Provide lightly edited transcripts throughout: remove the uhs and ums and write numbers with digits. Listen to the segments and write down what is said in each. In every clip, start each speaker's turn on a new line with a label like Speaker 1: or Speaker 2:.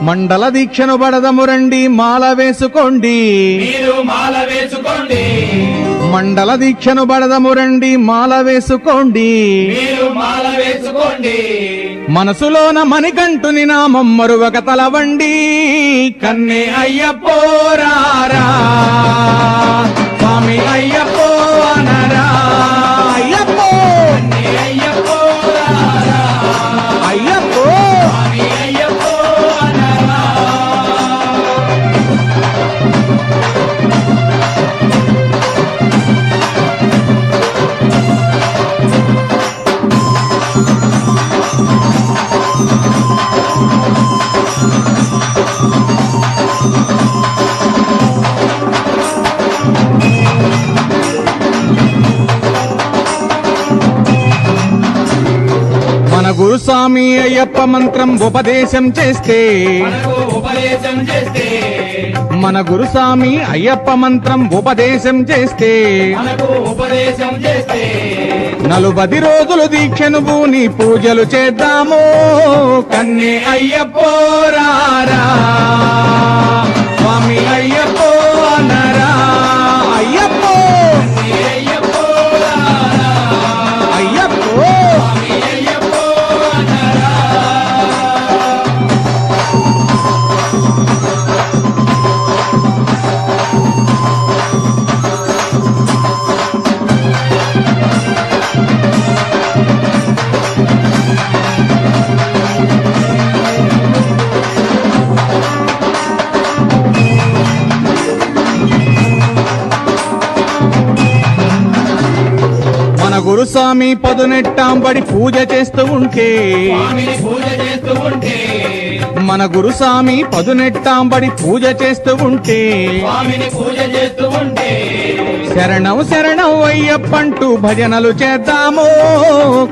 Speaker 1: మండల దీక్షను బడదము రండి మాల వేసుకోండి,
Speaker 2: మీరు మాల వేసుకోండి.
Speaker 1: మండల దీక్షను బడదము రండి మాల వేసుకోండి,
Speaker 2: మీరు మాల వేసుకోండి.
Speaker 1: మనసులోన మణికంఠుని నామం మరువక తలవండి, కన్నే అయ్యప్పో రారా స్వామి అయ్యప్పో అనరా, అయ్యప్పో
Speaker 2: కన్నే అయ్యప్పో రారా,
Speaker 1: అయ్యప్పో
Speaker 2: స్వామి అయ్యప్పో అనరా.
Speaker 1: మన గురుస్వామి అయ్యప్ప మంత్రం ఉపదేశం చేస్తే,
Speaker 2: మనకు ఉపదేశం చేస్తే,
Speaker 1: మన గురుస్వామి అయ్యప్ప మంత్రం ఉపదేశం చేస్తే,
Speaker 2: మనకు ఉపదేశం చేస్తే,
Speaker 1: 40 రోజులు దీక్షను పూని పూజలు చేద్దాము, కన్నే అయ్యప్పో రారా స్వామి అయ్యప్పో అనరా, అయ్యప్పో
Speaker 2: కన్నే అయ్యప్పో రారా,
Speaker 1: అయ్యప్పో
Speaker 2: స్వామి అయ్యప్పో అనరా.
Speaker 1: మన గురుస్వామి పదునెట్టాంబడి పూజ చేస్తూ ఉంటే,
Speaker 2: స్వామిని పూజ చేస్తూ ఉంటే,
Speaker 1: మన గురుస్వామి పదునెట్టాంబడి పూజ చేస్తూ ఉంటే,
Speaker 2: స్వామిని పూజ చేస్తూ ఉంటే,
Speaker 1: శరణం శరణం అయ్యప్పంటూ భజనలు చేద్దాము,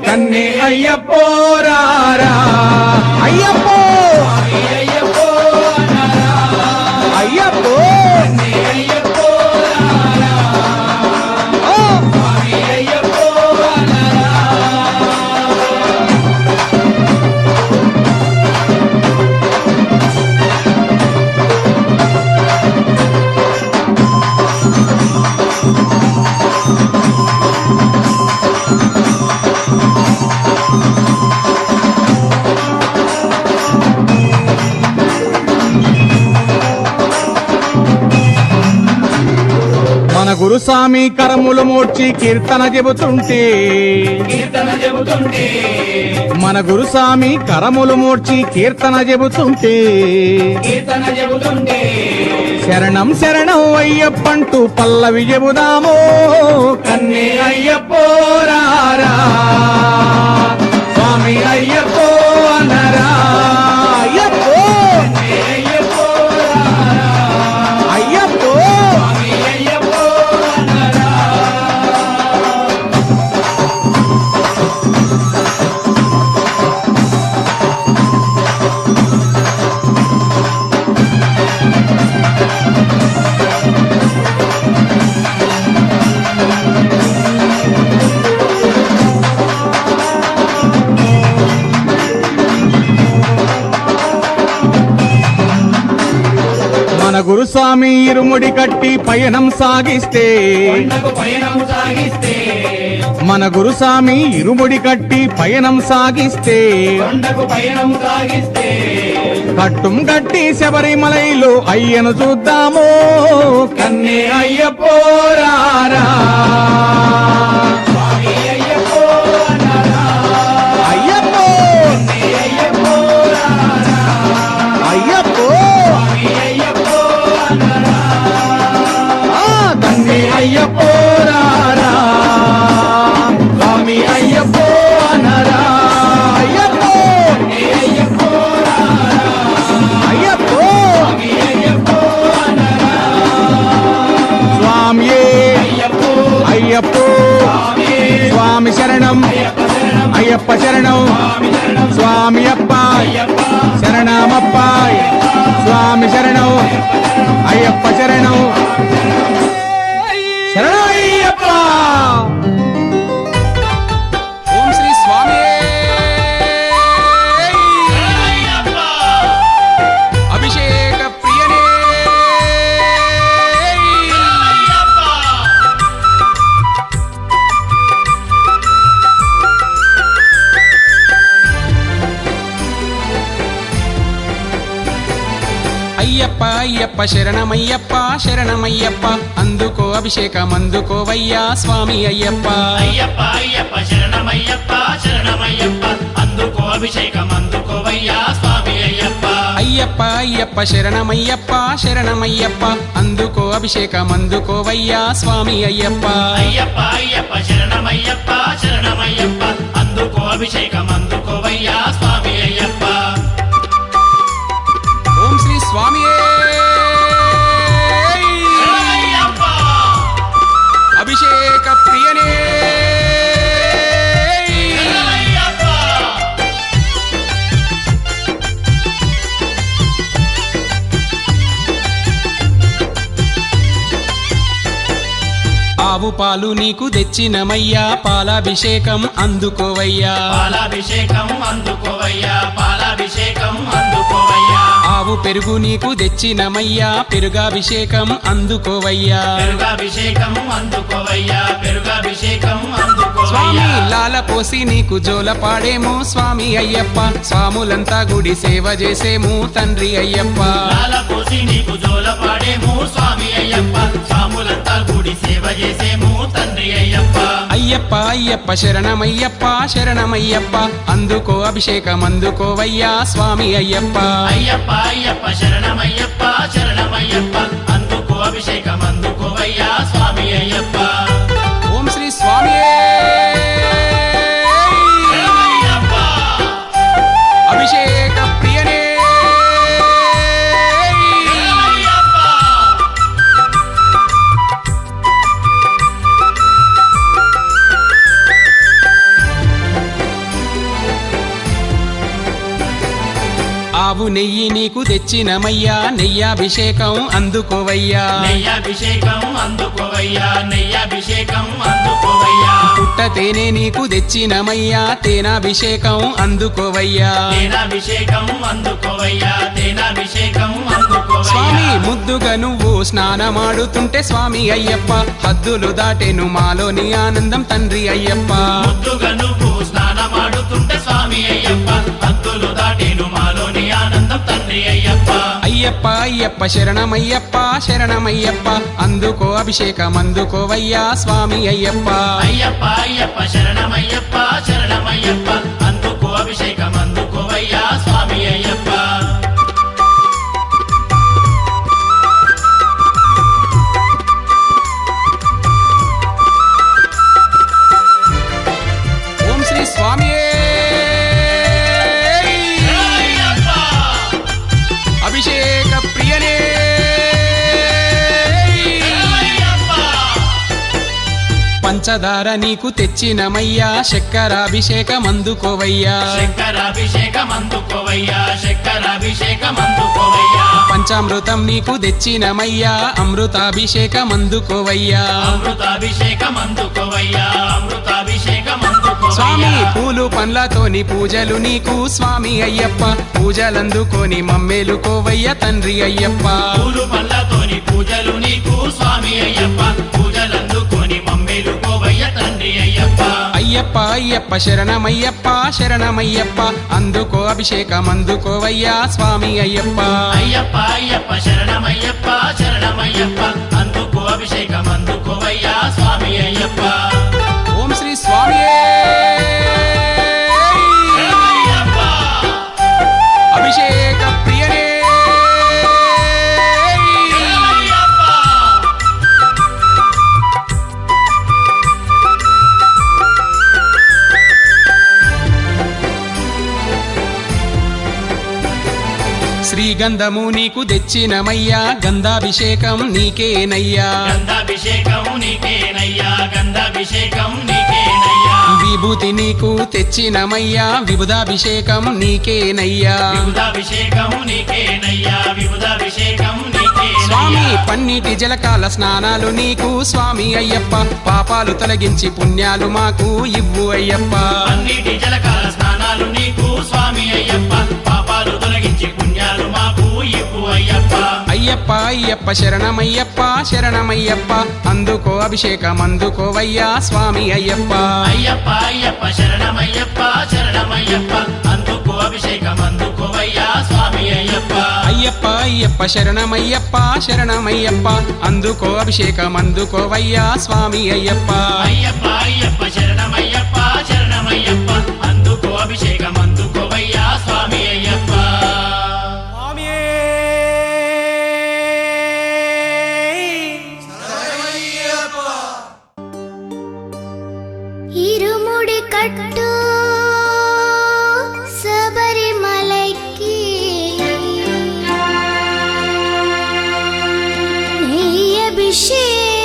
Speaker 1: కన్నే అయ్యప్పో రారా, అయ్యప్పో
Speaker 2: స్వామి అయ్యప్పో అనరా,
Speaker 1: అయ్యప్పో
Speaker 2: కన్నే అయ్యప్పో రారా,
Speaker 1: ఓ!
Speaker 2: స్వామి అయ్యప్పో అనరా.
Speaker 1: మన గురుస్వామి కరములు మోడ్చి కీర్తన చెబుతుంటే,
Speaker 2: కీర్తన చెబుతుంటే,
Speaker 1: మన గురుస్వామి కరములు మోడ్చి కీర్తన చెబుతుంటే,
Speaker 2: కీర్తన చెబుతుంటే,
Speaker 1: శరణం శరణం అయ్యప్పంటూ పల్లవి చెబుదాము, కన్నే అయ్యప్పో రారా స్వామి అయ్యప్పో అనరా, అయ్యప్పో
Speaker 2: కన్నే అయ్యప్పో రారా,
Speaker 1: అయ్యప్పో
Speaker 2: స్వామి అయ్యప్పో అనరా.
Speaker 1: మన గురుస్వామి ఇరుముడి కట్టి పయనం సాగిస్తే,
Speaker 2: కొండకు పయనం సాగిస్తే,
Speaker 1: మన గురుస్వామి ఇరుముడి కట్టి పయనం సాగిస్తే,
Speaker 2: కొండకు పయనం సాగిస్తే,
Speaker 1: కట్టుం కట్టి శబరిమలైలో అయ్యను చూద్దాము, కన్నే అయ్యప్పో రారా
Speaker 2: స్వామి అయ్యప్పో అనరా,
Speaker 1: అయ్యప్పో
Speaker 2: కన్నే అయ్యప్పో రారా,
Speaker 1: అయ్యప్పో
Speaker 2: స్వామి అయ్యప్పో అనరా.
Speaker 1: ఆ కన్నే అయ్యప్పో రారా స్వామి అయ్యప్పో అనరా, అయ్యప్పో
Speaker 2: కన్నే అయ్యప్పో రారా,
Speaker 1: అయ్యప్పో
Speaker 2: స్వామి అయ్యప్పో అనరా.
Speaker 1: స్వామియే
Speaker 2: అయ్యప్పో
Speaker 1: అయ్యప్పో
Speaker 2: స్వామి
Speaker 1: స్వామి శరణం
Speaker 2: అయ్యప్ప శరణం,
Speaker 1: అయ్యప్ప శరణం
Speaker 2: స్వామి శరణం,
Speaker 1: స్వామి అప్ప
Speaker 2: అయ్యప్ప
Speaker 1: శరణమప్ప స్వామి శరణం అయ్యప్ప శరణం శరణయ్యప్ప.
Speaker 3: ఓం శ్రీ స్వామి అయ్యప్ప అయ్యప్ప శరణమయ్యప్ప శరణమయ్యప్ప అందుకో అభిషేకం అందుకోవయ్యా స్వామి అయ్యప్ప
Speaker 2: అయ్యప్ప అయ్యప్ప శరణమయ్యప్ప శరణమయ్యప్ప అందుకో అభిషేకం అందుకోవయ్యా స్వామి అయ్యప్ప
Speaker 3: అయ్యప్ప అయ్యప్ప శరణమయ్యప్ప శరణమయ్యప్ప అందుకో అభిషేకం అందుకోవయ్యా స్వామి అయ్యప్ప
Speaker 2: అయ్యప్ప అయ్యప్ప శరణమయ్యప్ప శరణమయ్యప్ప అందుకో అభిషేకం అందుకోవయ్యా స్వామి అయ్యప్ప
Speaker 3: ఓం శ్రీ స్వామియే
Speaker 2: శరణమయ్యప్ప
Speaker 3: అభిషేక ప్రియనే
Speaker 2: శరణమయ్యప్ప
Speaker 3: ఆవు పాలు నీకు తెచ్చినమయ్యా పాలాభిషేకం అందుకోవయ్యా
Speaker 2: పాలాభిషేకం అందుకోవయ్యా పాలాభిషేకం అందుకోవయ్యా
Speaker 3: ఆవు పెరుగు నీకు తెచ్చినమయ్యా పెరుగాభిషేకం అందుకోవయ్యా
Speaker 2: పెరుగాభిషేకం అందుకోవయ్యా పెరుగాభిషేకం
Speaker 3: స్వామి
Speaker 2: అందుకోవయ్యా
Speaker 3: లాల పోసి నీకు జోల పాడేము స్వామి అయ్యప్ప స్వాములంతా గుడి సేవ చేసేము తండ్రి అయ్యప్ప
Speaker 2: లాల పోసి నీకు జోల పాడేము స్వామి అయ్యప్ప స్వాములంతా గుడి సేవ చేసేము తండ్రి అయ్యప్ప
Speaker 3: అయ్యప్ప అయ్యప్ప శరణమయ్యప్ప శరణమయ్యప్ప అందుకో అభిషేకం అందుకోవయ్యా స్వామి అయ్యప్ప
Speaker 2: అయ్యప్ప అయ్యప్ప శరణమయ్యప్ప శరణమయ్యప్ప అందుకో అభిషేకం అందుకోవయ్యా స్వామి అయ్యప్ప
Speaker 3: ఓం శ్రీ స్వామియే
Speaker 2: శరణమయ్యప్ప
Speaker 3: అభిషేక ప్రియనే
Speaker 2: శరణమయ్యప్ప
Speaker 3: ఆవు నెయ్యి నీకు తెచ్చినమయ్యా నెయ్యాభిషేకం అందుకోవయ్యా
Speaker 2: నెయ్యాభిషేకం అందుకోవయ్యా నెయ్యాభిషేకం అందుకోవయ్యా
Speaker 3: పుట్ట తేనె నీకు తెచ్చినమయ్యా తేనాభిషేకం అందుకోవయ్యా
Speaker 2: తేనాభిషేకం అందుకోవయ్యా తేనాభిషేకం
Speaker 3: స్వామి
Speaker 2: అందుకోవయ్యా
Speaker 3: ముద్దుగా నువ్వు స్నానమాడుతుంటే స్వామి అయ్యప్ప హద్దులు దాటెను మాలోని ఆనందం తండ్రి అయ్యప్ప
Speaker 2: ముద్దుగా నువ్వు స్నానమాడుతుంటే స్వామి అయ్యప్ప హద్దులు దాటేను మాలోని ఆనందం తండ్రి అయ్యప్ప
Speaker 3: అయ్యప్ప అయ్యప్ప శరణమయ్యప్ప శరణమయ్యప్ప అందుకో అభిషేకం అందుకోవయ్యా స్వామి అయ్యప్ప
Speaker 2: అయ్యప్ప అయ్యప్ప శరణమయ్యప్ప శరణమయ్యప్ప అందుకో అభిషేకం అందుకోవయ్యా స్వామి అయ్యప్ప
Speaker 3: ఓం శ్రీ స్వామియే
Speaker 2: శరణమయ్యప్ప
Speaker 3: అభిషేక ప్రియనే
Speaker 2: శరణమయ్యప్ప
Speaker 3: పంచదార నీకు తెచ్చినమయ్యా చక్కెరాభిషేకం అందుకోవయ్యా
Speaker 2: శంకరాభిషేకం అందుకోవయ్యా శంకరాభిషేకం అందుకోవయ్యా
Speaker 3: పంచామృతం నీకు తెచ్చినమయ్యా అమృతాభిషేకం అందుకోవయ్యా
Speaker 2: అమృతాభిషేకం అందుకోవయ్యా అమృతాభిషేకం
Speaker 3: స్వామి
Speaker 2: అందుకోవయ్యా
Speaker 3: పూలు పండ్లతోని పూజలు నీకు స్వామి అయ్యప్ప పూజలందుకొని మమ్మేలుకోవయ్య తండ్రి అయ్యప్ప
Speaker 2: పూలు పళ్ళతోని పూజలు నీకు స్వామి అయ్యప్ప పూజలందుకొని మమ్మేలుకోవయ్య తండ్రి అయ్యప్ప
Speaker 3: అయ్యప్ప అయ్యప్ప శరణమయ్యప్ప శరణమయ్యప్ప అందుకో అభిషేకం అందుకోవయ్యా స్వామి అయ్యప్ప
Speaker 2: అయ్యప్ప అయ్యప్ప శరణమయ్యప్ప శరణమయ్యప్ప అందుకో అభిషేకం అందుకోవయ్యా స్వామి అయ్యప్ప
Speaker 3: ఓం శ్రీ స్వామియే
Speaker 2: శరణమయ్యప్ప
Speaker 3: అభిషేక ప్రియనే
Speaker 2: శరణమయ్యప్ప
Speaker 3: శ్రీగంధము నీకు తెచ్చినమయ్యా గంధాభిషేకం నీకేనయ్యా
Speaker 2: గంధాభిషేకం నీకేనయ్యా గంధాభిషేకం నీకేనయ్యా
Speaker 3: విభూతి నీకు తెచ్చినమయ్యా విబుధాభిషేకం నీకేనయ్యా
Speaker 2: విబుధాభిషేకం నీకేనయ్యా విబుధాభిషేకం
Speaker 3: స్వామి
Speaker 2: నీకేనయ్యా
Speaker 3: పన్నీటి జలకాల స్నానాలు నీకు స్వామి అయ్యప్ప పాపాలు తొలగించి పుణ్యాలు మాకు ఇవ్వు అయ్యప్ప
Speaker 2: అన్నిటి జలకాల స్నానాలు నీకు స్వామి అయ్యప్ప పాపాలు తొలగించి పుణ్యాలు మాకు ఇవ్వు అయ్యప్ప
Speaker 3: అయ్యప్ప అయ్యప్ప శరణమయ్యప్ప శరణమయ్యప్ప అందుకో అభిషేకం అందుకోవయ్యా స్వామి అయ్యప్ప
Speaker 2: అయ్యప్ప అయ్యప్ప శరణమయ్యప్ప శరణమయ్యప్ప అందుకో అభిషేకం అందుకోవయ్యా స్వామి అయ్యప్ప
Speaker 3: అయ్యప్ప అయ్యప్ప శరణమయ్యప్ప శరణమయ్యప్ప అందుకో అభిషేకం అందుకోవయ్యా స్వామి అయ్యప్ప
Speaker 2: అయ్యప్ప అయ్యప్ప శరణమయ్యప్ప శరణమయ్యప్ప అందుకో అభిషేకం అందుకోవయ్యా స్వామి అయ్యప్ప
Speaker 4: ఇరుముడి కట్టు శబరిమలైకి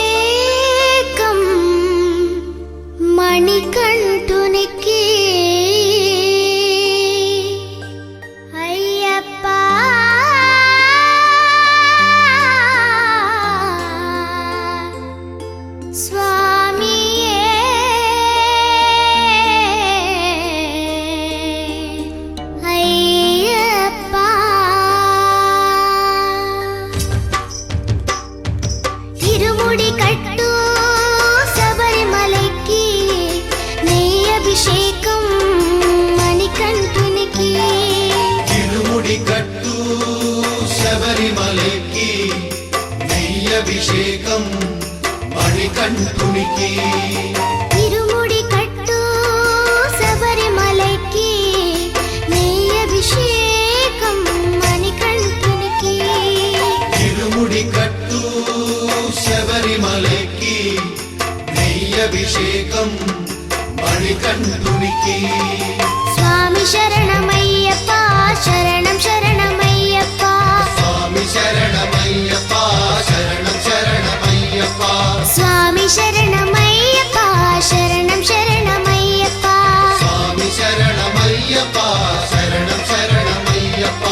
Speaker 4: నెయ్యభిషేకం మణికంఠునికి అయ్యప్ప స్వామియే అయ్యప్ప ఇరుముడి కట్టు శబరిమలైకి నెయ్యభిషేకం మణికంఠునికి
Speaker 5: ఇరుముడి కట్టు శబరిమలకి నెయ్యభిషేకం మణికంఠునికి
Speaker 4: ఇరుముడి కట్టు శబరిమలైకి నెయ్యభిషేకం మణికంఠునికి
Speaker 5: ఇరుముడి కట్టు శబరిమలకి నెయ్యభిషేకం మణికంఠునికి
Speaker 4: స్వామి శరణమయ్యప్ప శరణం శరణమయ్యప్ప
Speaker 5: స్వామి శరణమయ్యప్ప శరణం శరణమయ్యప్ప
Speaker 4: స్వామి శరణమయ్యప్ప శరణం శరణమయ్యప్ప
Speaker 5: స్వామి శరణమయ్యప్ప శరణం శరణమయ్యప్ప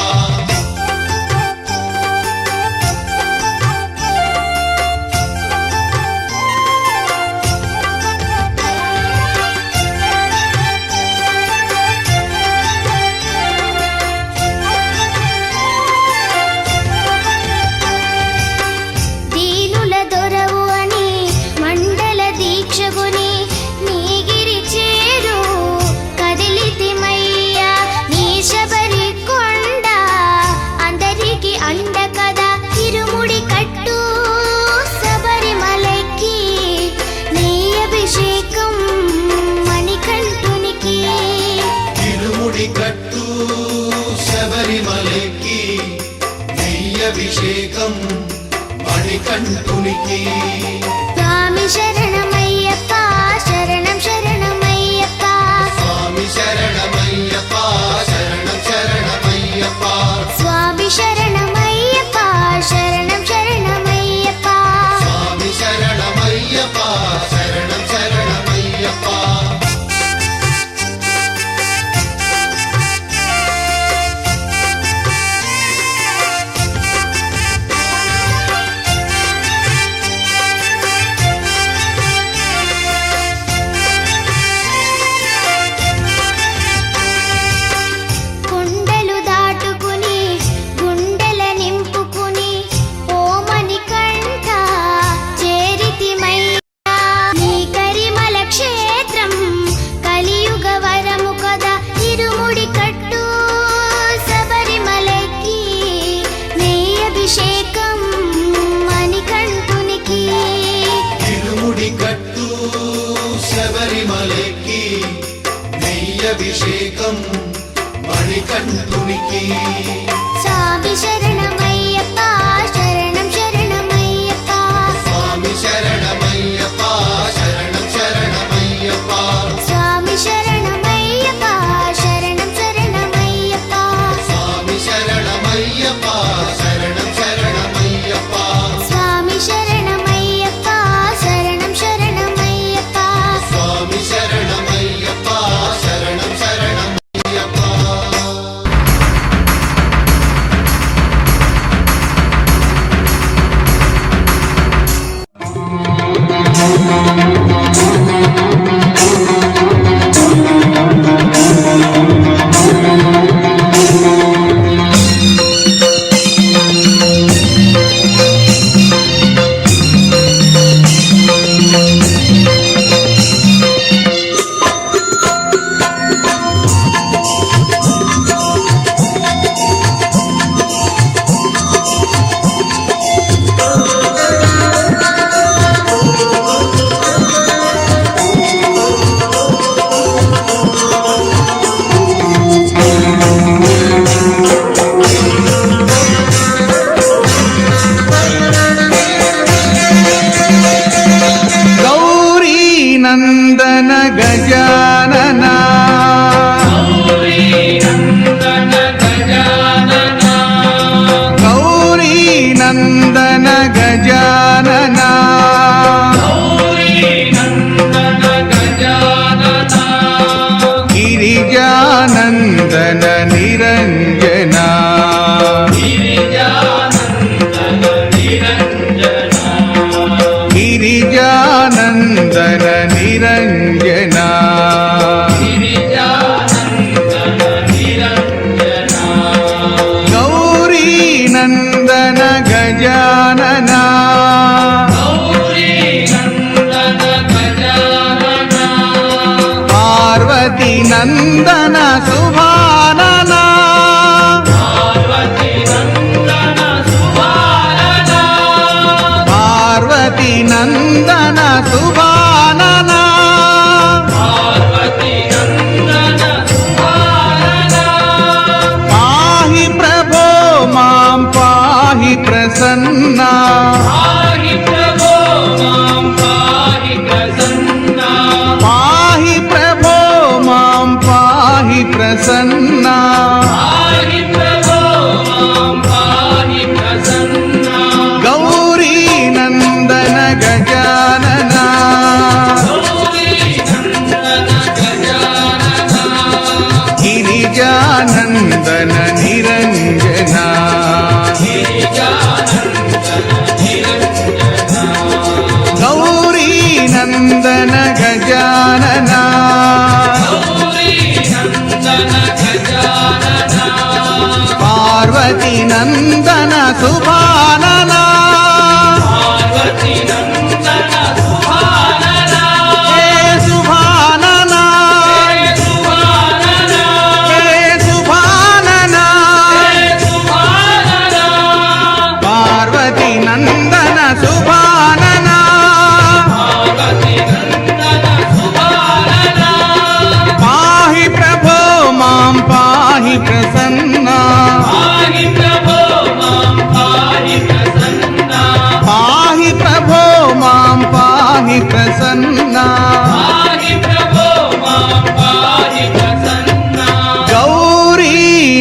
Speaker 4: దీనుల దొరవు అని మండల దీక్షగుని నీగిరి చేరు కదిలితిమయ్యా నీ శబరి కొండ అందరికి అండ కదా ఇరుముడి కట్టు శబరిమలకి నీ అభిషేకం మణికంఠునికి
Speaker 5: ఇరుముడి కట్టు శబరిమలకి నెయ్యభిషేకం మణికంఠునికి
Speaker 4: స్వామి శరణమయ్యప్ప శరణం శరణమయ్యప్ప
Speaker 5: స్వామి శరణమయ్యప్ప శరణం శరణమయ్యప్ప
Speaker 4: స్వామి శరణమయ్యప్ప శరణం శరణమయ్యప్ప
Speaker 5: స్వామి శరణమయ్యప్ప శరణం శరణమయ్యప్ప
Speaker 4: కొండలు దాటుకుని గుండెల నింపుకుని ఓమని కంఠ చేరితిమయ్యా నీ కరిమల క్షేత్రం కలియుగ వరము కదా ఇరుముడి కట్టు శబరిమలకి నీ అభిషేకం మణికంఠునికి
Speaker 5: ఇరుముడి కట్టు శబరిమలకి నెయ్యభిషేకం మణికంఠునికి
Speaker 4: స్వామి శరణమయ్యప్ప శరణం శరణమయ్యప్ప
Speaker 5: స్వామి శరణమయ్యప్ప శరణం శరణమయ్యప్ప
Speaker 4: స్వామి శరణమయ్యప్ప శరణం శరణమయ్యప్ప
Speaker 5: స్వామి శరణమయ్యప్ప శరణం శరణమయ్యప్ప
Speaker 4: స్వామి శరణమయ్యప్ప శరణం శరణమయ్యప్ప
Speaker 5: స్వామి శరణమయ్యప్ప శరణం శరణమయ్యప్ప
Speaker 1: గిరిజానందన నిరంజన గిరిజానందన నిరంజన గౌరీ నందన గజానన పార్వతీ నందన శుభానన పార్వతీ నందన శుభానన పాహి ప్రభో మాం పాహి ప్రసన్నా పాహి ప్రభో మాం పాహి ప్రసన్నా గౌరీ నందన గజానన గిరిజానందన నిరంజన గౌరీ నందన గజానన పార్వతీ నందన శుభానన హే శుభానన హే శుభానన పార్వతీ నందన శుభానన పాహి ప్రభో మాం పాహి ప్రసన్నా పాహి ప్రభో మాం పాహి ప్రసన్నా గౌరీ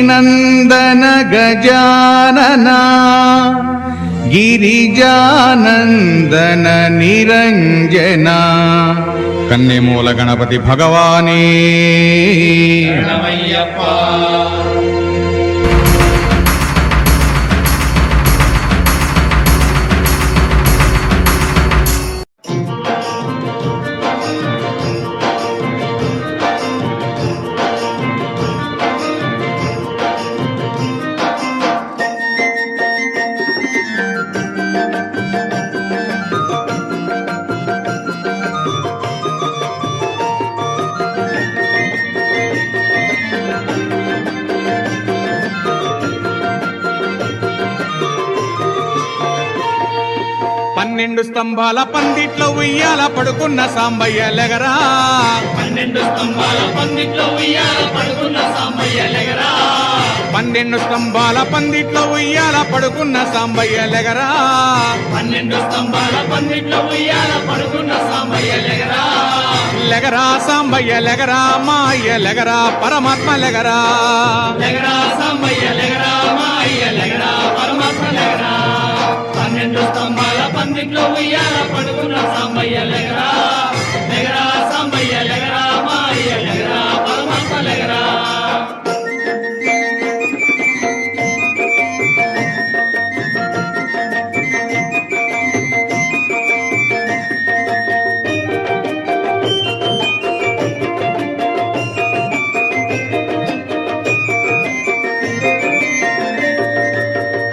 Speaker 1: నందన గజానన గిరిజానందన నిరంజన కన్నెమూల గణపతి భగవానే పన్నెండు స్తంభాల పందిట్లో ఉయ్యాల పడుకున్న సాంబయ్య లెగరా
Speaker 2: పన్నెండు స్తంభాల పందిట్లో ఉయ్యాల పడుకున్న సాంబయ్య లెగరా
Speaker 1: పన్నెండు స్తంభాల పందిట్లో ఉయ్యాల పడుకున్న సాంబయ్య లెగరా
Speaker 2: పన్నెండు స్తంభాల పందిట్లో ఉయ్యాల పడుకున్న సాంబయ్య లెగరా
Speaker 1: లెగరా సాంబయ్య లెగరా మా అయ్య లెగరా పరమాత్మ లెగరా
Speaker 2: లెగరా సాంబయ్య లెగరా మా అయ్య లెగరా పరమాత్మ లెగరా పన్నెండు స్తంభాల పందిట్లో ఉయ్యాల పడుకున్న సాంబయ్య లెగరా లెగరా సాంబయ్య లెగరా మా అయ్య లెగరా పరమాత్మ లెగరా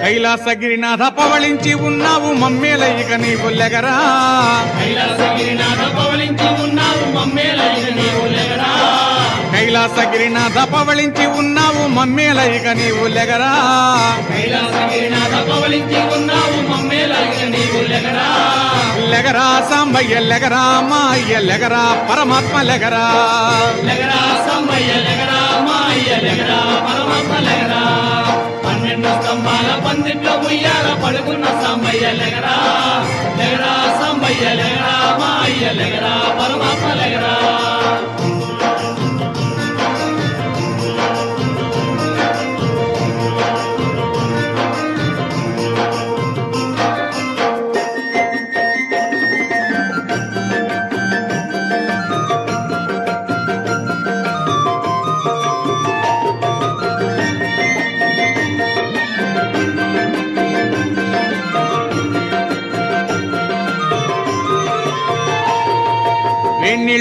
Speaker 1: కైలాసగిరినాథ పవళించి ఉన్నావు మమ్మేల ఇక నీవు లెగరా
Speaker 2: కైలాసగిరినాథ పవళించి ఉన్నావు మమ్మేల ఇక నీవు లెగరా
Speaker 1: కైలాసగిరినాథ పవళించి ఉన్నావు మమ్మేల ఇక నీవు లెగరా
Speaker 2: కైలాసగిరినాథ పవళించి ఉన్నావు మమ్మేల ఇక నీవు లెగరా
Speaker 1: లెగరా సాంబయ్య లెగరా మా అయ్య లెగరా పరమాత్మ లెగరా
Speaker 2: లెగరా సాంబయ్య లెగరా మా అయ్య లెగరా పరమాత్మ లెగరా పన్నెండు స్తంభాల పందిట్లో ఉయ్యాల పడుకున్న సాంబయ్య లెగరా లెగరా సాంబయ్య లెగరా మా అయ్య లెగరా పరమాత్మ లెగరా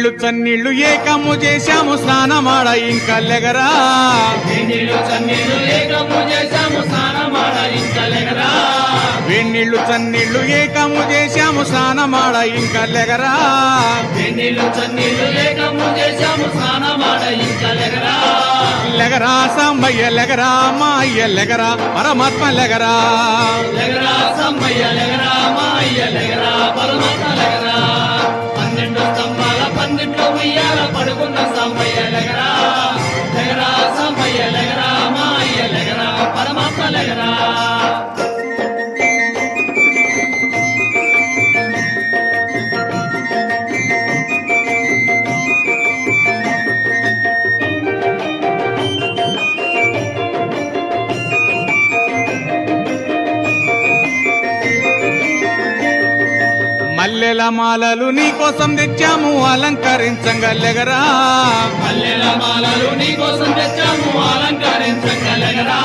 Speaker 1: వేణీళ్ళు చన్నీళ్ళు ఏకము చేశాము స్నానమాడ ఇంకా లెగరా
Speaker 2: వేణీళ్ళు చన్నీళ్ళు ఏకము చేశాము స్నానమాడ ఇంకా లెగరా
Speaker 1: వేణీళ్ళు చన్నీళ్ళు ఏకము చేశాము స్నానమాడ ఇంకా లెగరా
Speaker 2: వేణీళ్ళు చన్నీళ్ళు ఏకము చేశాము స్నానమాడ ఇంకా లెగరా
Speaker 1: లెగరా సాంబయ్య లెగరా మా అయ్య లెగరా పరమాత్మ లెగరా
Speaker 2: లెగరా సమ్మయ్య లెగరా మా అయ్య లెగరా పరమాత్మ లెగరా 12 స్తంభాల పందిట్లో ఉయ్యాల పడుకున్న సమ్మయ్య లెగరా లెగరా సమ్మయ్య లెగరా మా అయ్య లెగరా పరమాత్మ లెగరా
Speaker 1: మల్లెల మాలలు నీ కోసం తెచ్చాము అలంకరించంగా లెగరా
Speaker 2: మల్లెల మాలలు నీ కోసం తెచ్చాము అలంకరించంగా లెగరా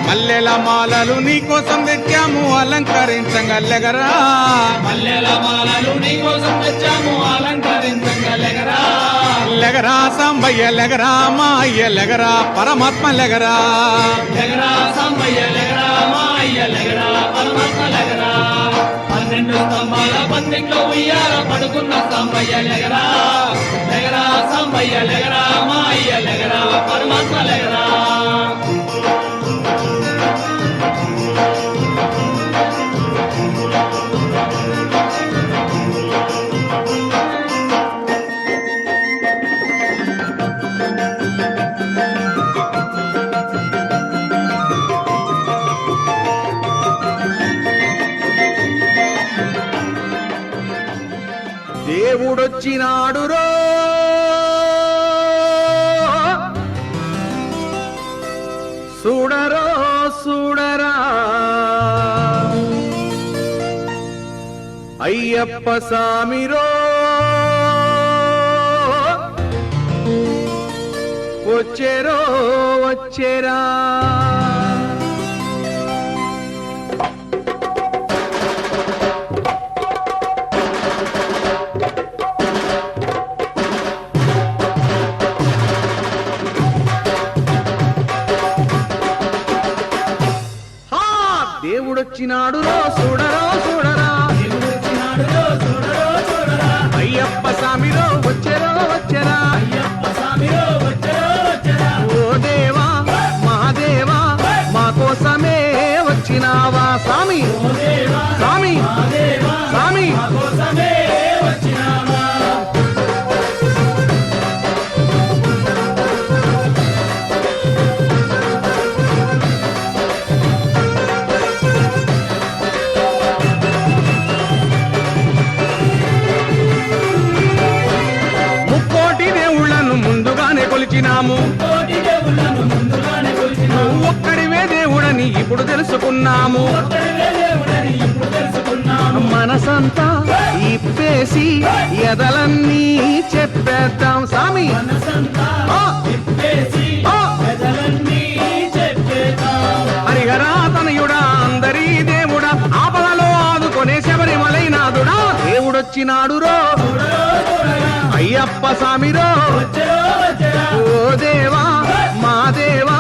Speaker 1: మల్లెల మాలలు నీ కోసం తెచ్చాము అలంకరించంగా లెగరా
Speaker 2: మల్లెల మాలలు నీ కోసం తెచ్చాము అలంకరించంగా లెగరా
Speaker 1: లెగరా సాంబయ్య లెగరా మా అయ్య లెగరా పరమాత్మ లెగరా
Speaker 2: లెగరా సమ్మయ్య లెగరా మా అయ్య లెగరా పరమాత్మ లెగరా 12 స్తంభాల పందిట్లో ఉయ్యాల పడుకున్న సమ్మయ్య లెగరా లెగరా సమ్మయ్య లెగరా మా అయ్య లెగరా పరమాత్మ లెగరా
Speaker 1: దేవుడొచ్చినాడు రో చూడరో చూడరా అయ్యప్ప సామిరో వచ్చేరో వచ్చేరా దేవుడొచ్చినాడు రో చూడరో చూడరా అయ్యప్ప సామిరో వచ్చేరో వచ్చేరా ఓ దేవా మహాదేవా మా కోసమే వచ్చినావా స్వామి స్వామి స్వామి కొలిచినాము నువ్వు ఒక్కడివే దేవుడని ఇప్పుడు తెలుసుకున్నాము మనసంతా ఇప్పేసి ఎదలన్నీ చెప్పేద్దాం స్వామి హరిహరా తనయుడా అందరీ దేవుడా ఆపదలో ఆదుకొనే శబరిమలైనాథుడా దేవుడొచ్చినాడు రో అయ్యప్ప సామిరో ఓ దేవా మా దేవా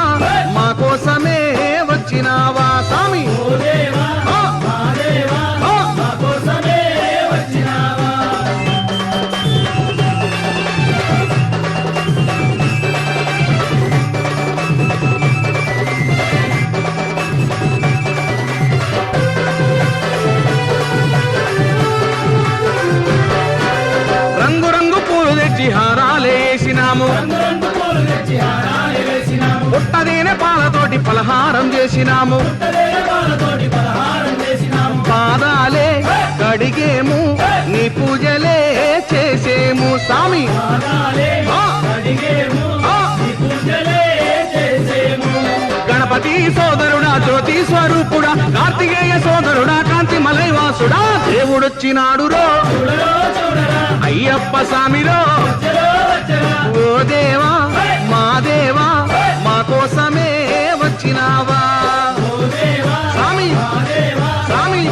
Speaker 1: మా కోసమే వచ్చినావా స్వామి హారాలేసినాము పుట్టదేనే పాలతోటి పలహారం చేసినాము పాదాలే కడిగేము నీ పూజలే చేసేము స్వామి గణపతి సోదరుడా జ్యోతి స్వరూపుడా కార్తికేయ సోదరుడా కాంతి మలైవాసుడా దేవుడొచ్చినాడు రో అయ్యప్ప సామిరో ఓ దేవా మా దేవా మా కోసమే వచ్చినావా స్వామి స్వామి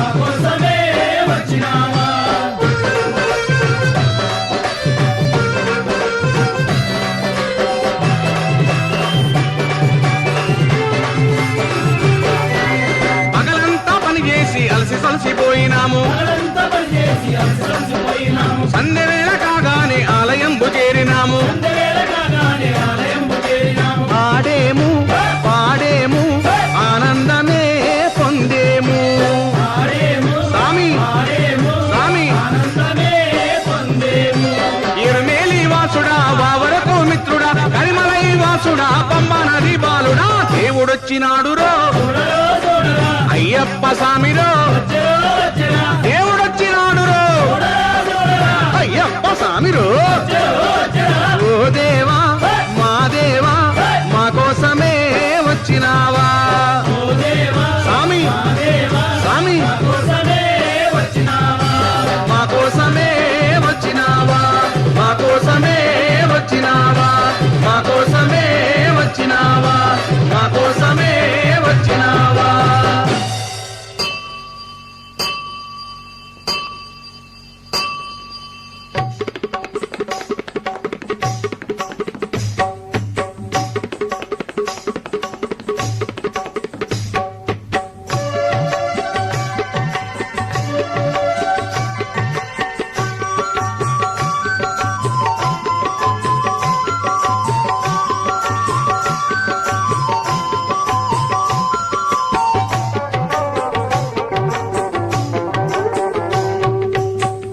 Speaker 1: చేరినాము
Speaker 2: పగలంతా పనిచేసి అలసిపోయినాము.
Speaker 1: సంధ్యవేళ కాగానే ఆలయంబు చేరినాము
Speaker 2: సంధ్యవేళ కాగానే ఆలయంబు చేరినాము.
Speaker 1: ఆడేము పాడేము ఆనందమే పొందేము
Speaker 2: ఆడేము
Speaker 1: స్వామి
Speaker 2: ఆడేము
Speaker 1: స్వామి
Speaker 2: ఆనందమే పొందేము.
Speaker 1: ఇరమేలి వాసుడా వావరకు మిత్రుడా కరిమలై వాసుడా పంబ నది బాలుడా దేవుడొచ్చినాడురో
Speaker 2: చూడరో చూడరా
Speaker 1: అయ్యప్ప స్వామిరో
Speaker 2: వచ్చరో వచ్చరా
Speaker 1: దేవుడొచ్చినాడురో అయ్యప్ప స్వామిరో ఓ దేవా మా దేవా మా కోసమే వచ్చినావా
Speaker 2: ఓ దేవా
Speaker 1: స్వామి
Speaker 2: మా దేవా
Speaker 1: స్వామి
Speaker 2: కోసమే వచ్చినావా.
Speaker 1: మా కోసమే వచ్చినావా మా కోసమే వచ్చినావా మా కోసమే వచ్చినావా మా కోసమే వచ్చినావా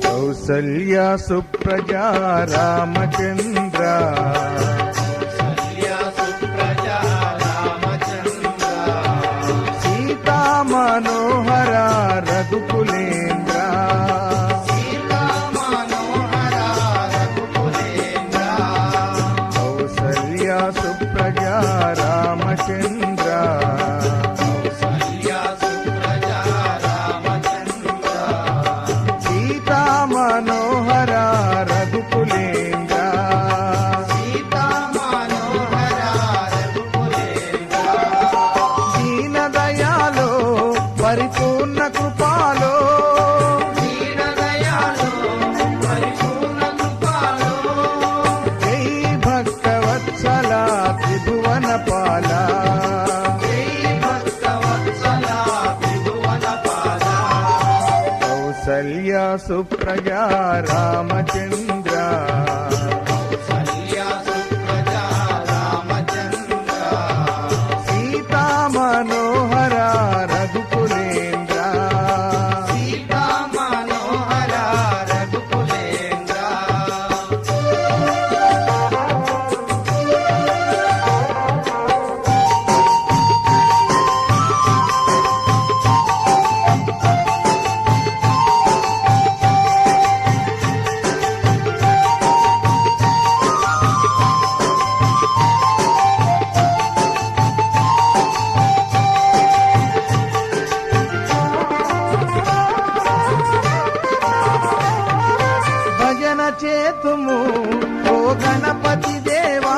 Speaker 1: కౌసల్యా సుప్రజా రామచంద్ర సీతా మనోహర రఘుకులేంద్ర కౌసల్యా సుప్రజా రామచంద్ర సీతా మనోహర రఘుకులేంద్ర దీన దయాలో పరిపూర్ణ కృపాలో జై భక్తవత్సల త్రిభువన పాల కౌసల్యా సుప్రజా రామచంద్ర సీతా మనోహర రఘుకులేంద్ర భజన చేతుము ఓ గణపతి దేవా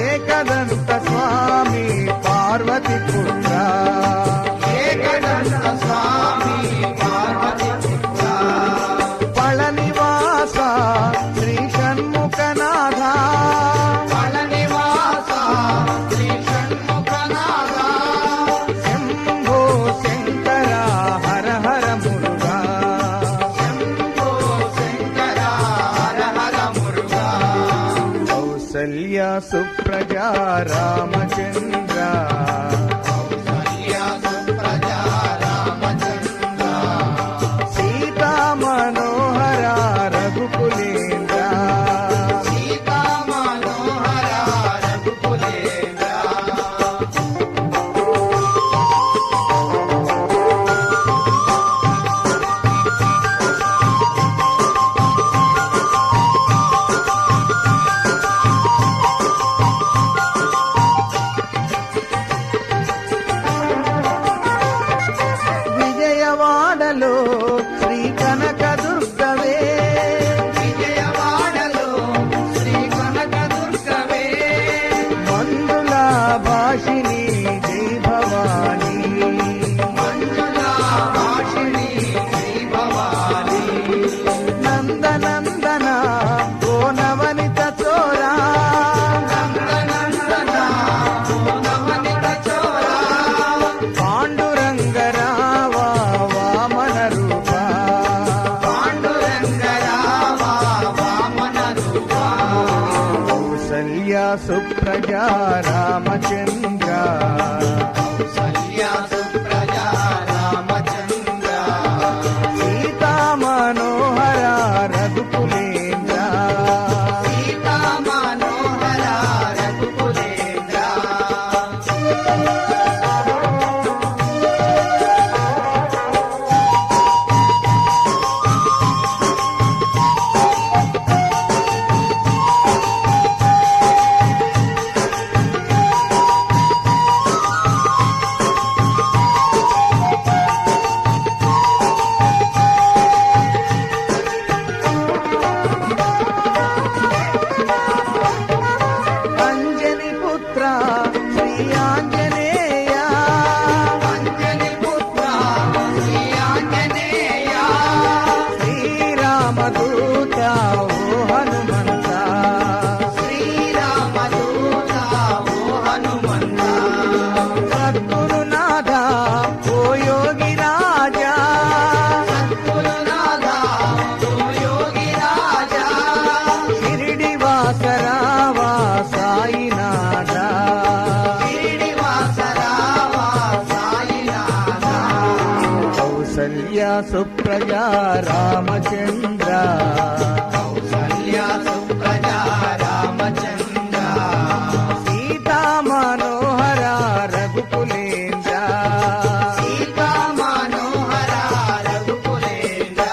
Speaker 1: ఏకదంత స్వామి పార్వతి పుత్ర పళనివాస శ్రీ షణ్ముఖనాథ శంభో శంకర హర హర మురుగా కౌసల్యా సుప్రజా రామచంద్ర సీతా మనోహర రఘుకులేంద్ర విజయవాడలో శ్రీ కనక దుర్గ
Speaker 6: సుప్రజా రామచంద్ర
Speaker 5: కౌసల్య సుప్రజా రామచంద్ర
Speaker 6: సీతా మనోహర రఘుకులేంద్ర
Speaker 5: సీతా మనోహర రఘుకులేంద్ర
Speaker 6: అంజని పుత్ర శ్రీ ఆంజనేయ
Speaker 5: అంజని పుత్ర శ్రీ ఆంజనేయ
Speaker 6: శ్రీరామదూత ఓ హనుమంత
Speaker 5: శ్రీరామదూత ఓ హనుమంత
Speaker 6: సద్గురునాథ ఓ యోగి రాజా
Speaker 5: సద్గురునాథ ఓ యోగి రాజా
Speaker 6: షిరిడి వాసరావా సాయినాథ
Speaker 5: శ్రీనివాస రామ సాయినాథ
Speaker 6: కౌసల్య సుప్రజా రామచంద్ర
Speaker 5: కౌసల్య సుప్రజా రామచంద్ర
Speaker 6: సీతా మనోహర రఘుకులేంద్ర
Speaker 5: సీతా మనోహర రఘుకులేంద్ర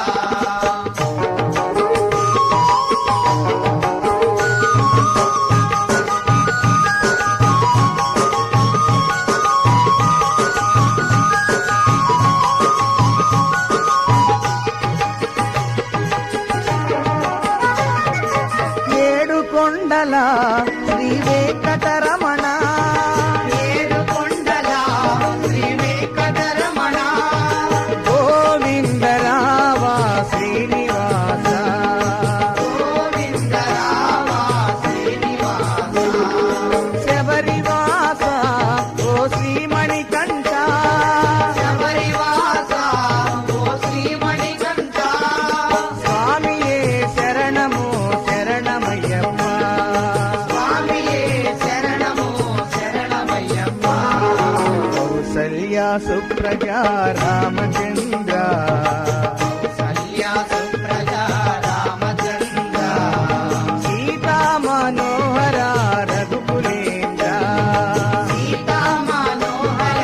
Speaker 6: ఏడు కొండల శ్రీ వెంకటరమణ
Speaker 5: ఏడుకొండల శ్రీ వెంకటరమణ
Speaker 6: గోవిందరావ శ్రీనివాస
Speaker 5: గోవింద రామ శ్రీనివాస
Speaker 6: శబరివాస ఓ శ్రీమణికంఠ
Speaker 5: శబరివాస ఓ శ్రీమణికంఠ
Speaker 6: స్వామియే శరణము శరణమయ్యప్ప
Speaker 5: స్వామియే శరణము శరణమయ్యప్ప
Speaker 6: కౌసల్య సుప్రజా రామచంద్ర
Speaker 5: కౌసల్య సుప్రజా రామచంద్ర
Speaker 6: సీతా మనోహర రఘుకులేంద్ర
Speaker 5: సీతా మనోహర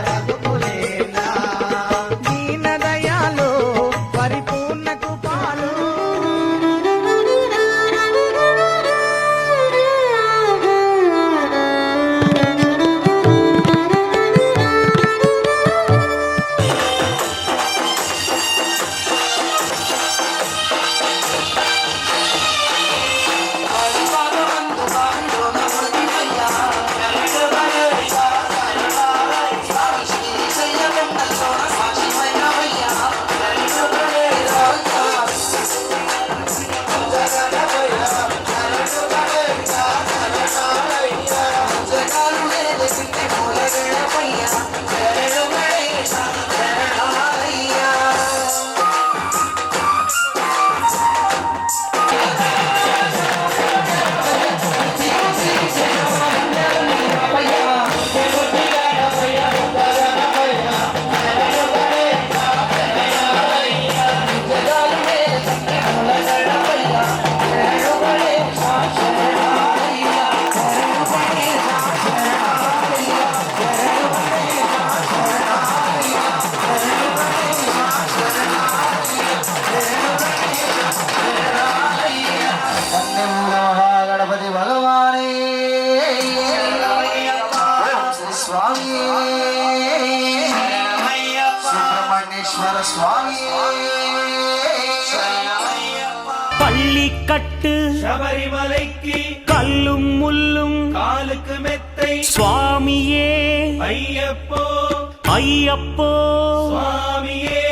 Speaker 5: రఘుకులేంద్ర
Speaker 6: దీనదయాలో పరిపూర్ణ కృపాలు
Speaker 5: గణపతి భగవానే స్వామి సుబ్రహ్మణ్యేశ్వర స్వామి
Speaker 7: பள்ளிக்கட்டு
Speaker 2: శబరిమలైకి
Speaker 7: கல்லும் முள்ளும்
Speaker 2: కాలుకు మెత్తై
Speaker 7: சுவாமியே
Speaker 2: అయ్యప్పో
Speaker 7: ஐயப்போ
Speaker 2: స్వామియే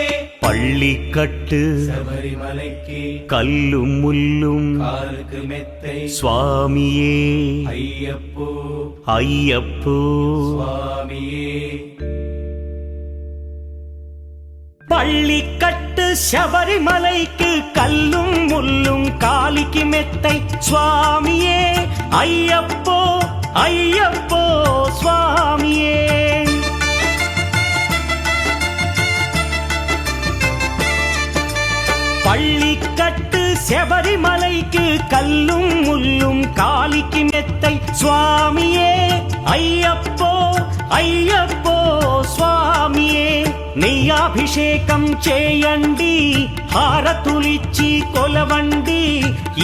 Speaker 7: பள்ளிக்கட்டு
Speaker 2: శబరిమలైకి
Speaker 7: கல்லும் முள்ளும்
Speaker 2: కాలుకు మెత్తై
Speaker 7: சுவாமியே
Speaker 2: అయ్యప్పో
Speaker 7: ஐயப்போ
Speaker 2: స్వామియే
Speaker 7: பள்ளிக்கட்டு சபரிமலைக்கு கல்லும் முள்ளும் காலிக்கு மெத்தை சுவாமியே ஐயப்போ ஐயப்போ சுவாமியே. பள்ளிக்கட்டு சபரிமலைக்கு கல்லும் முள்ளும் காலிக்கு மெத்தை சுவாமியே ஐயப்போ ஐயப்போ స్వామియే. నెయ్యాభిషేకం చేయండి, హారతులిచ్చి కొలవండి,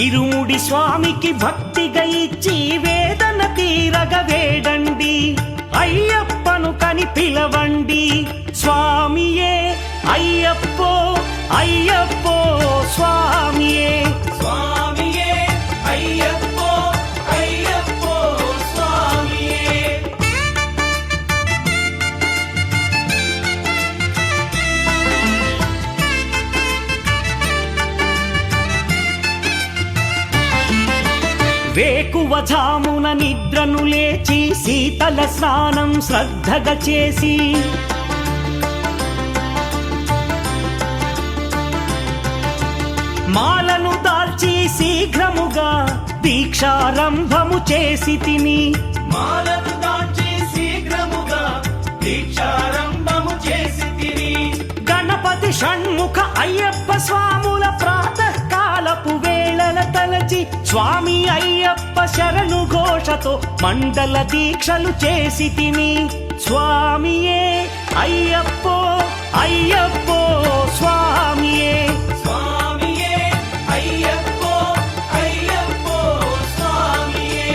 Speaker 7: ఇరుముడి స్వామికి భక్తిగా ఇచ్చి వేదన తీరగ వేడండి, అయ్యప్పను కని పిలవండి స్వామియే అయ్యప్పో అయ్యప్పో స్వామియే.
Speaker 2: స్వామియే అయ్యప్పో అయ్యప్పో స్వామియే.
Speaker 7: వేకువజామున నిద్రను లేచి శీతల స్నానం శ్రద్ధగా చేసి మాలను దాల్చి శీఘ్రముగా దీక్షారంభము చేసి తిని.
Speaker 2: మాలను దాల్చి శీఘ్రముగా దీక్షారంభము చేసి తిని.
Speaker 7: గణపతి షణ్ముఖ అయ్యప్ప స్వాముల ప్రాతకాలపు వేళల తలచి స్వామి అయ్యప్ప శరణు ఘోషతో మండల దీక్షలు చేసి తిని. స్వామియే అయ్యప్పో అయ్యప్పో స్వామియే.
Speaker 2: స్వామియే అయ్యప్పో అయ్యప్పో స్వామియే.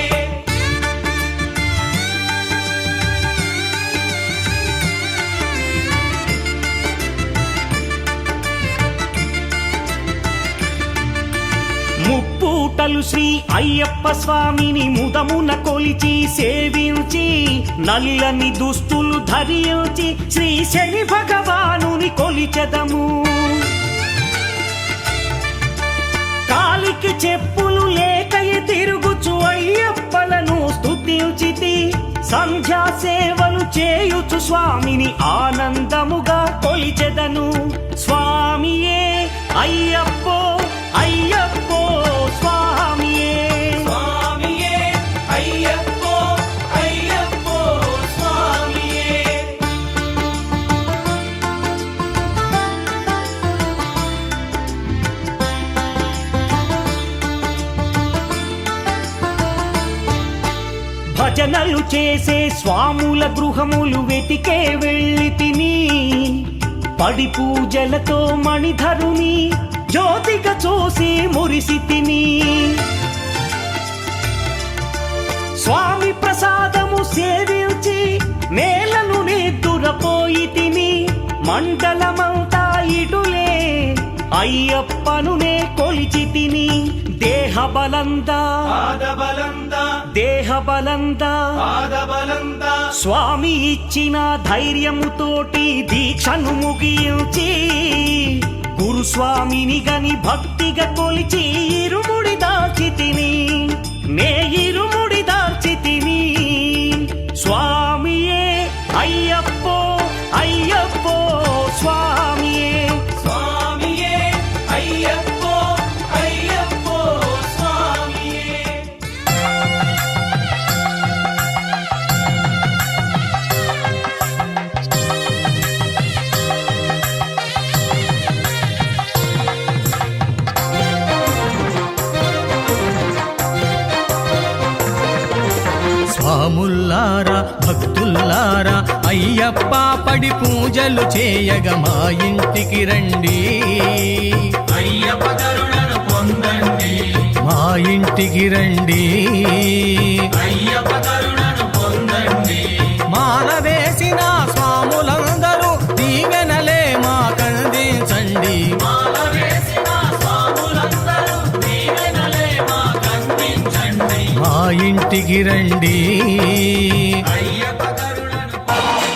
Speaker 7: ముప్పూటలు శ్రీ అయ్యప్ప స్వామిని ముదమున కొలిచి సేవించి నల్లని దుస్తులు ధరించి శ్రీ శని భగవానుని కొలిచెదము. కాలికి చెప్పులు లేకయి తిరుగుచు అయ్యప్పలను స్తుతించితి. సంధ్యా సేవలు చేయుచు స్వామిని ఆనందముగా కొలిచెదను. స్వామియే అయ్యప్పో అయ్యప్పో స్వామియే.
Speaker 2: స్వామియే అయ్యప్పో అయ్యప్పో స్వామియే.
Speaker 7: భజనలు చేసే స్వాముల గృహములు వెతికే వెళ్ళి తిని. పడి పూజలతో మణిధరుని జ్యోతిగా చూసి మురిసి తిని. స్వామి ప్రసాదము సేవించి నేలను నిద్దురపోయి తిని. మండలమంతా ఇటులే అయ్యప్పనునే కొలిచి తిని. దేహబలందా
Speaker 2: పాదబలందా
Speaker 7: దేహబలందా
Speaker 2: పాదబలందా
Speaker 7: స్వామి ఇచ్చిన ధైర్యముతోటి దీక్షను ముగించి గురుస్వామిని గని భక్తిగా కొలిచి ఇరుముడి దాల్చి తిని. నే ఇరుముడి దాల్చి తిని. స్వామియే అయ్యప్పో అయ్యప్పో స్వామియే.
Speaker 2: స్వామియే అయ్యప్పో అయ్యప్పో స్వామియే.
Speaker 8: స్వాముల్లారా భక్తుల్లారా అయ్యప్ప పడి పూజలు చేయగ మా ఇంటికి రండి.
Speaker 2: అయ్యప్ప కరుణను పొందండి.
Speaker 8: మా ఇంటికి రండి.
Speaker 2: అయ్యప్ప కరుణను పొందండి.
Speaker 8: మాలవేసిన స్వాములందరూ దీవెనలే మా కందించండి.
Speaker 2: మాలవేసిన స్వాములందరూ దీవెనలే మాకందించండి.
Speaker 8: మా ఇంటికి రండి.
Speaker 2: అయ్యప్ప కరుణను
Speaker 5: స్వామి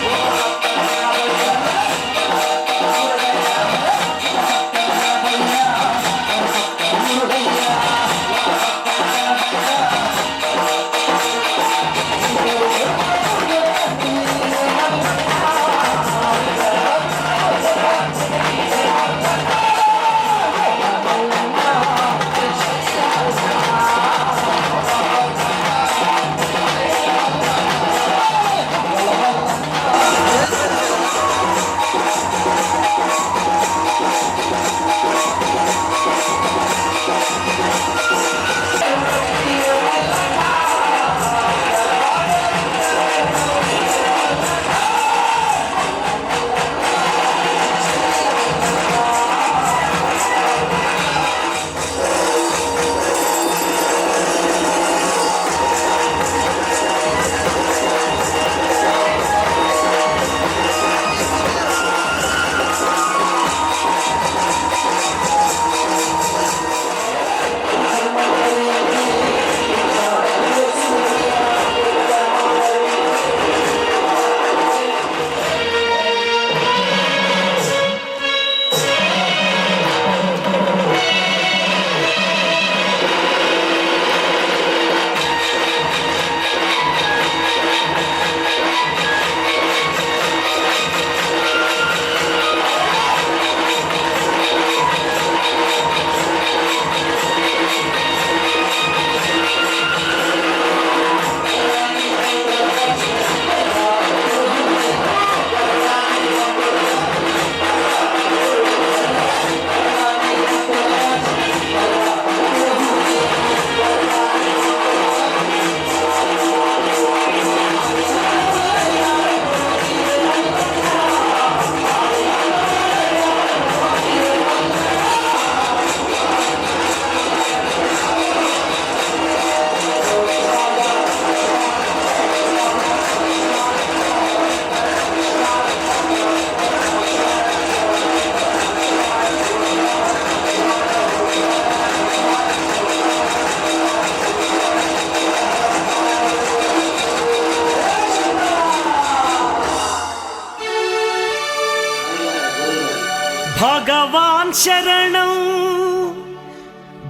Speaker 7: భగవాన్ శరణం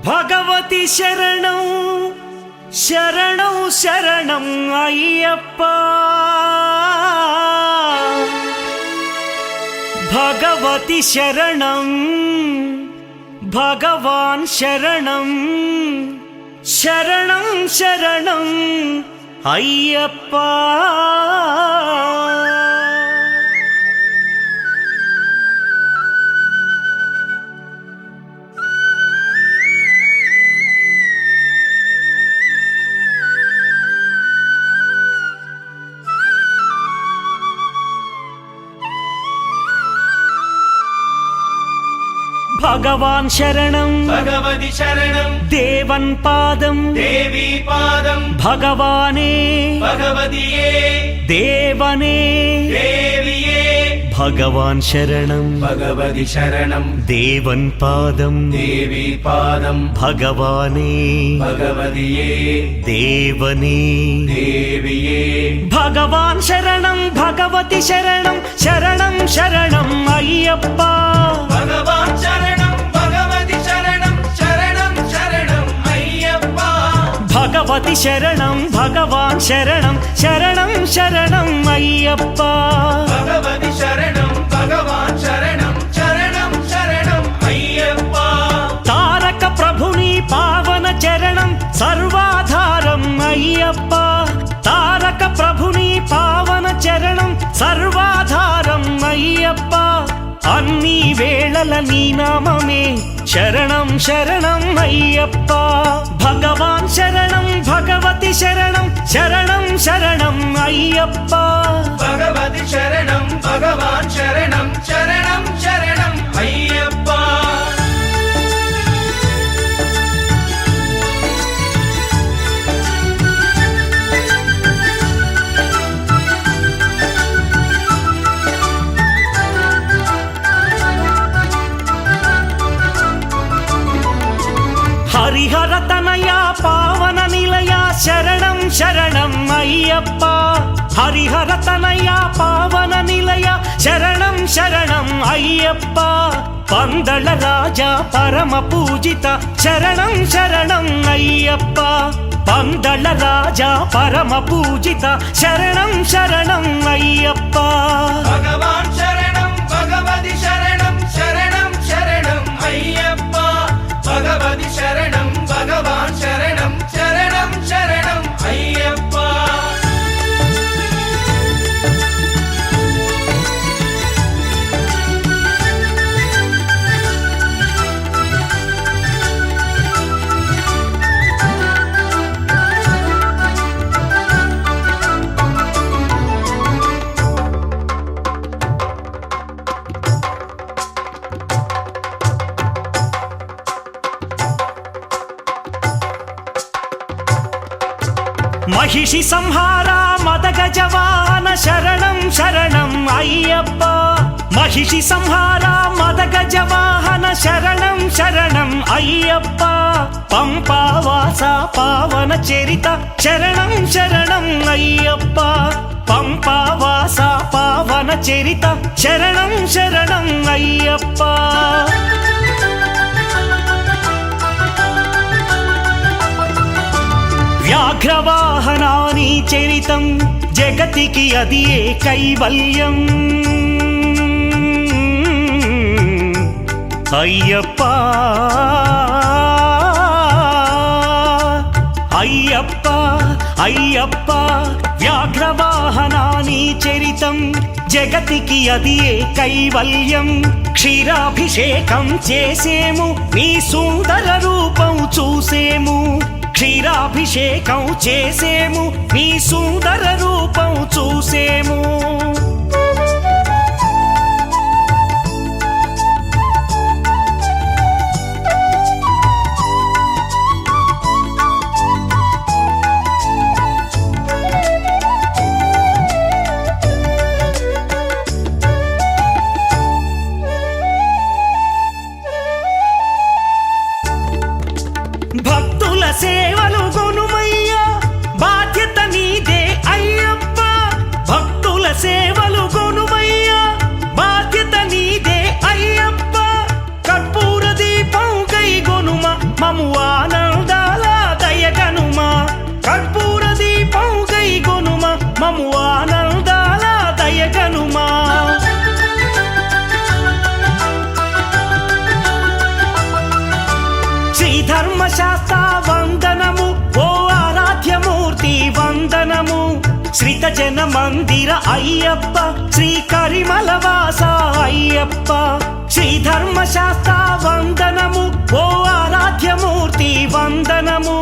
Speaker 7: భగవతి శరణం శరణం శరణం అయ్యప్ప భగవతి శరణం భగవాన్ శరణం శరణం శరణం అయ్యప్ప భగవాన్ శరణం
Speaker 2: భగవతి శరణం
Speaker 7: దేవన్ పాదం
Speaker 2: దేవి పాదం
Speaker 7: భగవానే
Speaker 2: భగవతియే
Speaker 7: దేవనే
Speaker 2: దేవియే
Speaker 7: భగవాన్ శరణం
Speaker 2: భగవతి శరణం
Speaker 7: దేవన్ పాదం
Speaker 2: దేవి పాదం
Speaker 7: భగవానే
Speaker 2: భగవతియే
Speaker 7: దేవనే
Speaker 2: దేవియే
Speaker 7: భగవాన్ శరణం భగవతి శరణం శరణం శరణం అయ్యప్ప
Speaker 2: భగవాన్ శరణం భగవతి శరణం శరణం శరణం అయ్యప్ప
Speaker 7: భగవతి శరణం భగవాన్ శరణం శరణం శరణం అయ్యప్ప
Speaker 2: భగవతి శరణం భగవాన్ శరణం శరణం శరణం అయ్యప్ప
Speaker 7: తారక ప్రభుని పావన చరణం సర్వాధారం అయ్యప్ప తారక ప్రభుని పావన చరణం సర్వాధారం అయ్యప్ప అన్ని వేళల నీ నామమే శరణం శరణం అయ్యప్ప భగవాన్ శరణం భగవతి శరణం శరణం శరణం అయ్యప్ప
Speaker 2: భగవతి శరణం భగవాన్ శరణం శరణం శరణం అయ్యప్ప
Speaker 7: హరిహర తనయ పావన నిలయ శరణం శరణం అయ్యప్ప హరిహర తనయ పావన నిలయ శరణం శరణం అయ్యప్ప పందళ రాజా పరమ పూజిత శరణం శరణం అయ్యప్ప పందళ రాజా పరమ పూజిత శరణం శరణం అయ్యప్ప
Speaker 2: భగవాన్ శరణం భగవతి శరణం శరణం శరణం అయ్యప్ప భగవతి శరణం భగవాన్ శరణం శరణం శరణం అయ్యప్ప
Speaker 7: మహిషి సంహార మదగజ వాహన శరణం శరణం అయ్యప్ప మహిషి సంహార మదగజ వాహన శరణం శరణం అయ్యప్ప పంపావాస పావన చరిత శరణం శరణం అయ్యప్ప పంపావాస పావన చరిత శరణం శరణం అయ్యప్ప వ్యాఘ్రవాహనాని చరితం జగతికి అది ఏ కైవల్యం అయ్యప్ప అయ్యప్ప అయ్యప్ప వ్యాఘ్రవాహనాని చరితం జగతికి అది ఏ కైవల్యం క్షీరాభిషేకం చేసేము నీ సుందర రూపం చూసేము క్షీరాభిషేకం చేసేము నీ సుందర రూపం చూసేము భక్తుల సేవలు గొనుమయ్యా బాధ్యత నీదే అయ్యప్ప భక్తుల సేవలు గొనుమయ్యా బాధ్యత నీదే అయ్యప్ప శ్రీ ధర్మశాస్త్ర వందనము ఓ ఆరాధ్యమూర్తి వందనము శ్రీత జన మందిర అయ్యప్ప శ్రీ కరిమలవాస అయ్యప్ప శ్రీ ధర్మశాస్త్ర వందనము ఓ ఆరాధ్యమూర్తి వందనము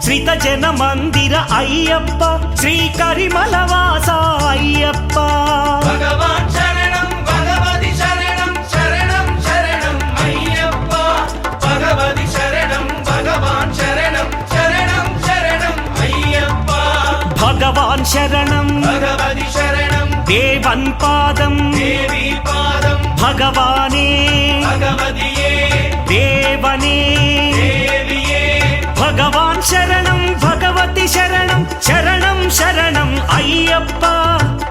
Speaker 7: శ్రీత జన మందిర అయ్యప్ప శ్రీ కరిమలవాస అయ్యప్ప
Speaker 2: భగవాన్ శరణం భగవతి శరణం శరణం శరణం అయ్యప్ప భగవతి శరణం భగవాన్ శరణం శరణం శరణం అయ్యప్ప
Speaker 7: భగవాన్ శరణం
Speaker 2: భగవతి శరణం
Speaker 7: దేవన్ పాదం
Speaker 2: దేవి పాదం
Speaker 7: భగవానే
Speaker 2: భగవతియే
Speaker 7: దేవనే
Speaker 2: దేవియే
Speaker 7: భగవాన్ శరణం భగవతి శరణం శరణం శరణం అయ్యప్ప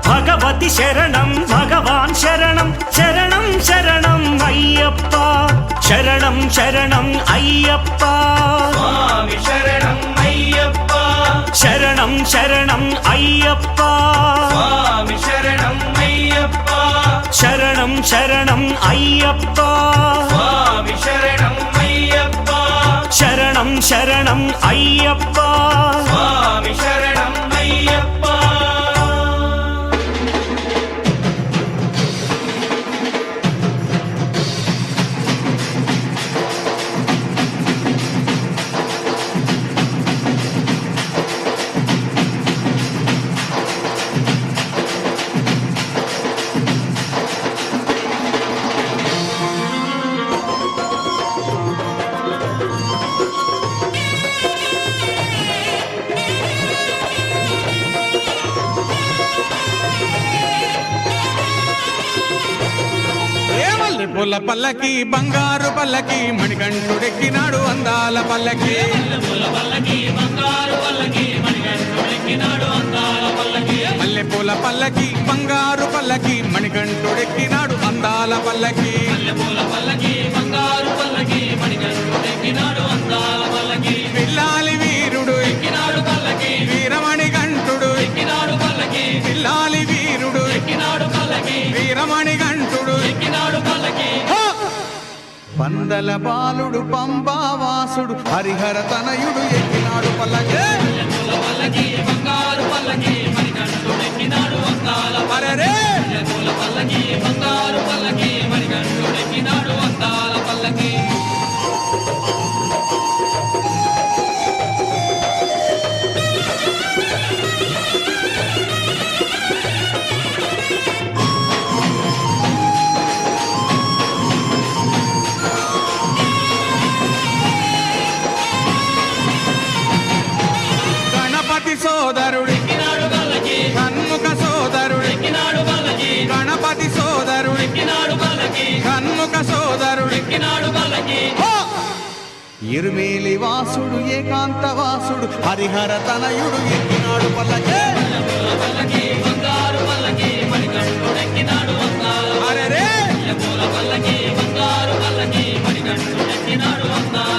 Speaker 7: భగవతి శరణం భగవాన్ శరణం శరణం శరణం అయ్యప్ప శరణం శరణం అయ్యప్ప
Speaker 2: స్వామి శరణం అయ్యప్ప
Speaker 7: శరణం శరణం అయ్యప్ప
Speaker 2: స్వామి శరణం అయ్యప్ప
Speaker 7: శరణం శరణం అయ్యప్ప
Speaker 2: స్వామి శరణం అయ్యప్ప
Speaker 7: శరణం శరణం అయ్యప్ప
Speaker 2: స్వామి శరణం అయ్యప్ప
Speaker 1: ఏమల్లి పుల్ల పల్లకి బంగారు పల్లకి మణికంఠుడెక్కినాడు అందాల పల్లకి మల్లె పూల పల్లకి బంగారు పల్లకి మణికంఠుడెక్కినాడు అందాల పల్లకి పిల్లాలి వీరుడు వీరమణి కంఠుడు పిల్లాలి వీరుడు వీరమణి కంఠుడు పందల బాలుడు పంబావాసుడు హరిహర తనయుడు ఎక్కినాడు పల్లకి అరెరే! గణపతి సోదరుడి కన్ముఖ సోదరుడి గణపతి సోదరుడి కన్ముఖ సోదరుడి ఇరుమేలి వాసుడు ఏకాంత వాసుడు హరిహర తనయుడు ఎక్కినాడు పల్లకి అరెరే!
Speaker 2: బంగారు పల్లకి మణికంఠుడెక్కినాడు అందాల